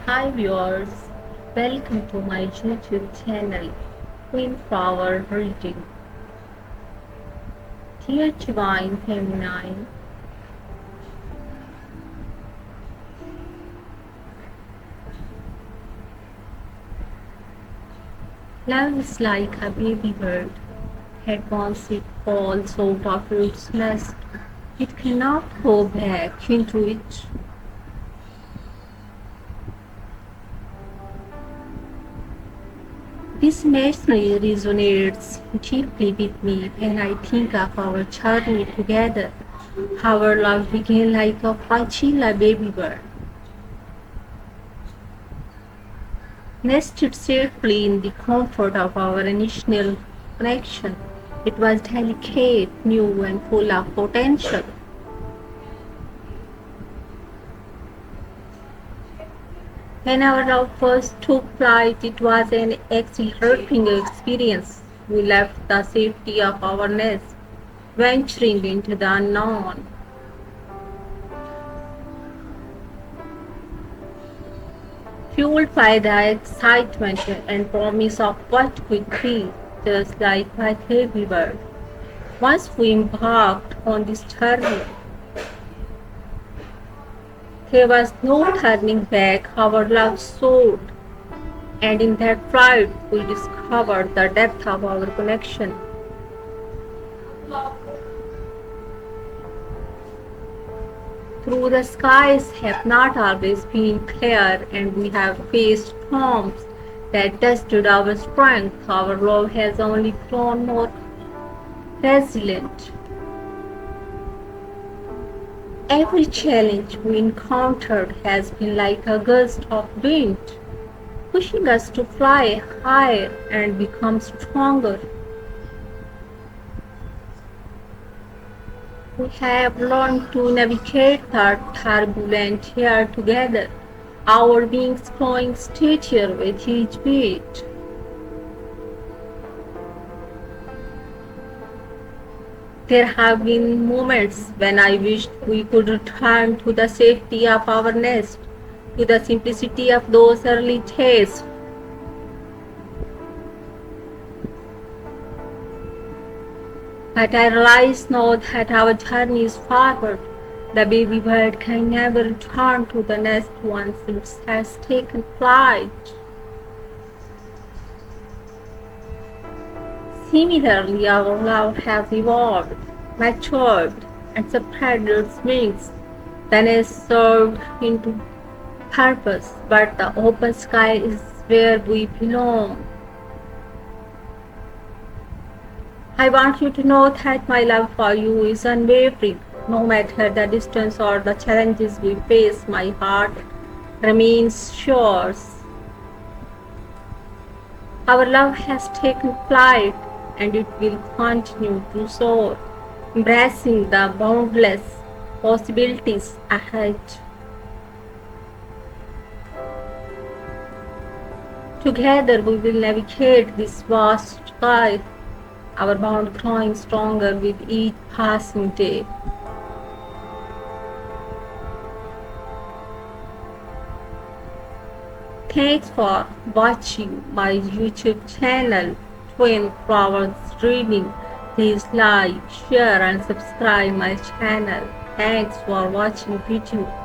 Hi viewers, welcome to my YouTube channel, Queen Flower Reading. Dear Divine Feminine, love is like a baby bird that once it falls out of its nest, it cannot go back into it. This message resonates deeply with me when I think of our journey together. Our love began like a fragile baby bird, nested safely in the comfort of our initial connection. It was delicate, new, and full of potential. When our love first took flight, it was an exhilarating experience. We left the safety of our nest, venturing into the unknown. Fueled by the excitement and promise of what could be, just like a baby bird. Once we embarked on this journey, there was no turning back. Our love soared, and in that flight, we discovered the depth of our connection. Through the skies have not always been clear, and we have faced storms that tested our strength. Our love has only grown more resilient. Every challenge we encountered has been like a gust of wind, pushing us to fly higher and become stronger. We have learned to navigate the turbulent air together, our wings growing steadier with each beat. There have been moments when I wished we could return to the safety of our nest, to the simplicity of those early days. But I realize now that our journey is forward. The baby bird can never return to the nest once it has taken flight. Similarly, our love has evolved, matured, and spread its wings. The nest served into purpose, but the open sky is where we belong. I want you to know that my love for you is unwavering. No matter the distance or the challenges we face, my heart remains yours. Our love has taken flight and it will continue to soar, embracing the boundless possibilities ahead. Together we will navigate this vast sky, our bond growing stronger with each passing day. Thanks for watching my YouTube channel, Twin Flowers Reading. Please like, share and subscribe my channel. Thanks for watching video.